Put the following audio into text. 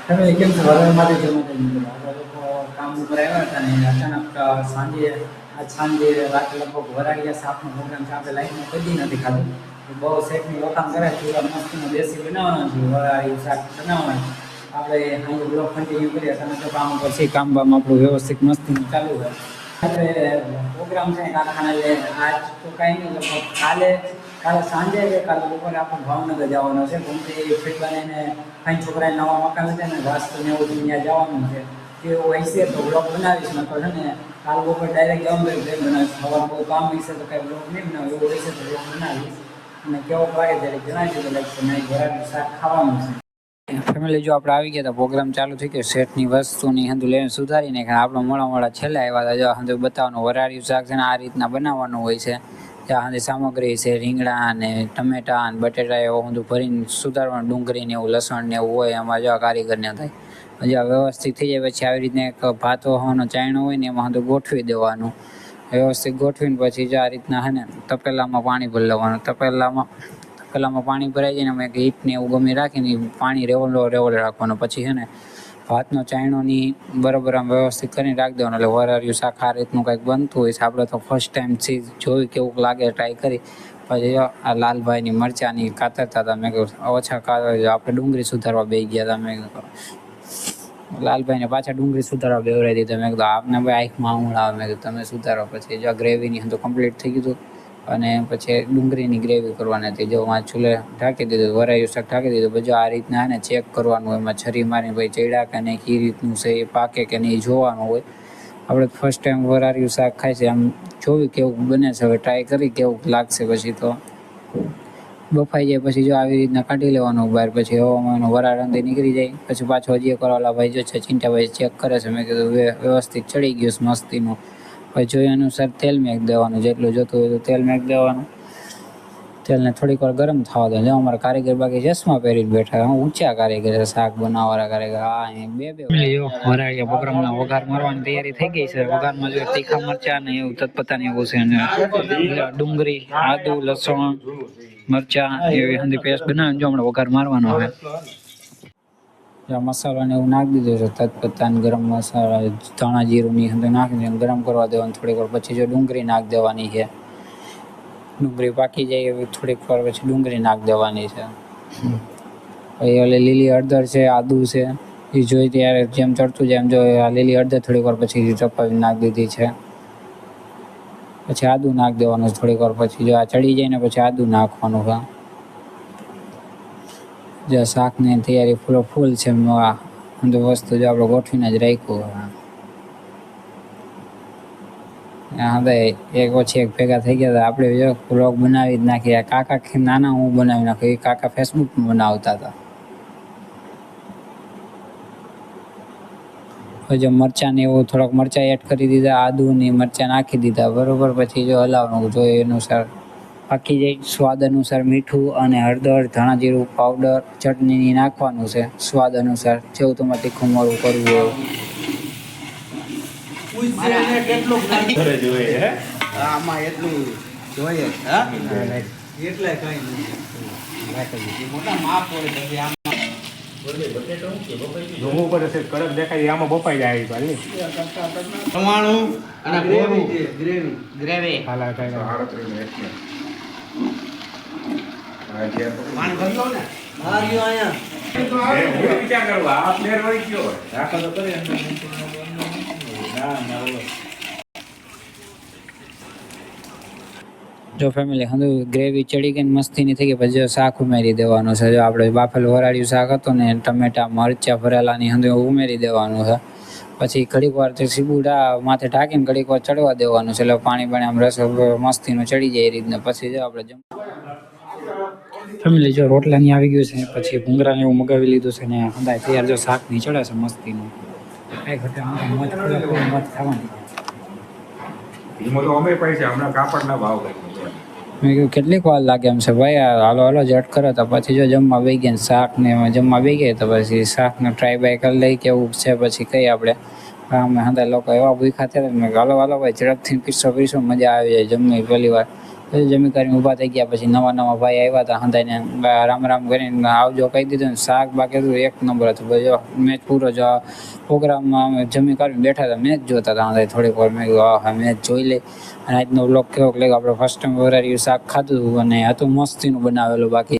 તમે કેમ છો? વલણમાંથી જમા આપણે લોકો કામ ઉપર આવ્યા હતા ને અચાનક સાંજે સાંજે રાતે લગભગ વરાળિયા શાકનો પ્રોગ્રામ છે. આપણે લાઈફમાં કદી નથી ખાધું. બહુ શેકની વખાણ કરે પૂરા મસ્તીનો દેશી બનાવવાનો છે. વરાળિયું શાક બનાવવાનું આપણે સાંજે બ્લોક કન્ટિન્યુ કરીએ. તમે તો કામ ઉપર છે, કામ બામ આપણું વ્યવસ્થિત મસ્તીનું ચાલુ હોય. આપણે પ્રોગ્રામ છે કારખાના આજ તો કાંઈ નહીં, લગભગ કાલે સાંજે કે કાલે બપોરે આપણે ભાવનગર જવાનો છે. ઘૂમતી ફેરવાને કાંઈ છોકરાએ નવા મકાન છે ને વાસ્તુ ને એવું ત્યાં જવાનું છે. એવું હશે તો બ્લોગ બનાવીશ. નતો છે ને કાલ બપોર ડાયરેક્ટ જવાનું બ્લોગ બનાવીશ. સવાર બહુ કામ હશે તો કાંઈ બ્લોગ નહીં બનાવે, એવું હશે તો બ્લોગ બનાવીશ. અને કેવો લાગે ત્યારે જણાવજો તો લાગશે નહીં બરાબર શાક ખાવાનું છે. ફેમિલી જો આપણે આવી ગયા હતા, પ્રોગ્રામ ચાલુ થઈ ગયો. સેટની વસ્તુની હંધુ લઈને સુધારીને આપણે મોડા છેલ્લે આવ્યા હતા. જો હંધુ બતાવવાનું વરાળિયું શાક છે ને આ રીતના બનાવવાનું હોય છે. ત્યાં હંધી સામગ્રી છે રીંગણા અને ટમેટા અને બટેટા એવું બધું ભરીને સુધારવાનું. ડુંગળી ને એવું લસણ ને એવું હોય એમાં જો કારીગરને થાય. જો વ્યવસ્થિત થઈ જાય પછી આવી રીતના એક ભાત હોવાનો ચાયણો હોય ને એમાં હંધુ ગોઠવી દેવાનું. વ્યવસ્થિત ગોઠવીને પછી જો આ રીતના હે ને તપેલામાં પાણી ભરી લેવાનું. તપેલામાં પાણી ભરાઈ જાય ને અમે ઈંટને એવું ગમે રાખીને પાણી રેવલો રાખવાનું. પછી છે ને ભાતનો ચાયણોની બરાબર આમ વ્યવસ્થિત કરીને રાખી દેવાનું. એટલે વરાળિયું શાક આ રીતનું કંઈક બનતું હોય છે. આપણે તો ફર્સ્ટ ટાઈમ જોયું કેવું લાગે ટ્રાય કરી. પછી આ લાલભાઈની મરચાંની કાતરતા હતા. મેં કહ્યું ઓછા કાતર, આપણે ડુંગળી સુધારવા બેસી ગયા હતા. મેં લાલભાઈને પાછા ડુંગળી સુધારવા બેવરાઈ દીધા. મેં કીધું આપને ભાઈ આંખમાં આમળ આવે. મેં કીધું તમે સુધારો. પછી જો ગ્રેવીની હતું કમ્પ્લીટ થઈ ગયું અને પછી ડુંગળીની ગ્રેવી કરવાની હતી. જો આ ચૂલે ઢાંકી દીધું, વરાળિયું શાક ઢાંકી દીધું. પછી આ રીતના એને ચેક કરવાનું હોય, એમાં છરી મારીને ભાઈ ચડ્યા કે નહીં, કઈ રીતનું છે એ પાકે કે નહીં જોવાનું હોય. આપણે ફર્સ્ટ ટાઈમ વરાળિયું શાક ખાય છે, આમ જોવી કેવું બને છે. હવે ટ્રાય કરી કેવું લાગશે. પછી તો બફાઈ જાય પછી જો આવી રીતના કાઢી લેવાનું બહાર. પછી હવામાં વરાળ અંદર નીકળી જાય. પછી પાછો હજી એક વાળા ભાઈ જો છે ચિંતાભાઈ ચેક કરે છે. મેં કીધું વ્યવસ્થિત ચડી ગયું છે મસ્તીનું. પછી જોઈએ અનુસાર તેલ મેક દેવાનું. જેટલું જોતું હોય તો તેલ મેક દેવાનું. તેલને થોડીક વાર ગરમ થવા દો. જો અમારા કારીગર બાકી ચશ્મા પહેરીને બેઠા, ઊંચા કારીગર છે, શાક બનાવવાળા કારીગર. હા બે વરાળિયા પ્રોગ્રામના વઘાર મારવાની તૈયારી થઈ ગઈ છે. વઘારમાં જો તીખા મરચા ને એવું તત્પતા ને એવું છે, અને ડુંગળી, આદુ, લસણ, મરચા એવી હંધી પેસ્ટ બનાવીને જો હમણાં વઘાર મારવાનો હોય. મસાલાને એવું નાખી દીધું છે, તજપત્તા ને ગરમ મસાલા, ધાણા જીરું ની અંદર નાખીને ગરમ કરવા દેવાનું થોડીક વાર. પછી જો ડુંગળી નાખી દેવાની છે. ડુંગળી પાકી જાય એવી થોડીક વાર પછી ડુંગળી નાખી દેવાની છે. પછી ઓલી લીલી હળદર છે, આદુ છે, એ જોઈ ત્યારે જેમ ચડતું જાય એમ જો આ લીલી હળદર થોડીક વાર પછી ચપાવી નાખી દીધી છે. પછી આદુ નાખી દેવાનું થોડીક વાર. પછી જો આ ચડી જાય ને પછી આદુ નાખવાનું છે. જો શાકની તૈયારી ફૂલ છે. અંદર વસ્તુ જો આપણે ગોઠવીને જ રાખ્યું. હા એક ઓછી એક ભેગા થઈ ગયા હતા. આપણે જો વ્લોગ બનાવી જ નાખીએ. કાકા નાના હું બનાવી નાખું, એ કાકા ફેસબુકમાં બનાવતા હતા. જો મરચાં ને એવું થોડાક મરચાં એડ કરી દીધા, આદુ ની મરચાં નાખી દીધા બરોબર. પછી જો હલાવવાનું જોઈએ અનુસાર પાકી જાય. સ્વાદ અનુસાર મીઠું અને હળદર, ધાણા જીરું પાવડર, ચટણી નાખવાનું છે સ્વાદ અનુસાર. જેવું તમારે તીખું મોરું કરવું હોય. આમાં એટલું જોઈએ એટલે કઈ મોટા માપ હોય. પછી આમાં કડક દેખાય આમાં બફાઈ જાય. ખમણું અને ગ્રેવી હાલા પાણી ભરી લો ને માર્યો અહીંયા વિચાર કરવા આ પ્લેયર હોય ગયો રાખો તો કરે. જો ફેમિલી હંધુ ગ્રેવી ચડી ગઈ મસ્તીની થઈ ગઈ. પછી શાક ઉમેરી દેવાનું છે. જો આપણે બાફેલ વરાળિયું શાક હતું ને ટમેટા મરચાં ભરેલાની હંધુ ઉમેરી દેવાનું છે. પછી ઘડીક વાર સીબુડા માથે ઢાંકીને ઘડીક વાર ચડવા દેવાનું છે. એટલે પાણી આમ રસ મસ્તીનું ચડી જાય એ રીતના. પછી જો આપણે ફેમિલી જો રોટલાની આવી ગયું છે. પછી ભૂંગરાને એવું મગાવી લીધું છે ને હંધાય તૈયાર. જો શાક ની ચડે છે મસ્તીનું. કઈ ઘટે મત ખાવાની એમાં તો અમે પૈસા હમણાં કાપડના ભાવ મેં કીધું કેટલીક વાર લાગે એમ છે ભાઈ. હાલો ઝટ કરો. તો પછી જો જમવા બેસી ગયા શાક ને જમવા બેસી ગયા. તો પછી શાકને ટ્રાય બાય કરી લઈ કેવું છે. પછી કઈ આપણે અમે હંધા લોકો એવા ભૂખા થયા મેં હાલો ભાઈ ઝડપથી પીસો મજા આવી જાય. જમવી પહેલી વાર પછી જમી કરીને ઊભા થઈ ગયા. પછી નવા નવા ભાઈ આવ્યા હતા, હંધાઈને રામ રામ કરીને આવજો કહી દીધું ને શાક બાકી હતું એક નંબર હતું. બધો મેચ પૂરો જ પ્રોગ્રામમાં અમે જમી કરીને બેઠા હતા, મેચ જોતા હતા હંધાઈ થોડીક વાર. મેં કીધું હા મેચ જોઈ લે. અને આજનો બ્લોગ કેવો લાગ્યો, આપણે ફર્સ્ટ ટાઈમ વરાળિયું શાક ખાધું અને હતું મસ્તીનું બનાવેલું. બાકી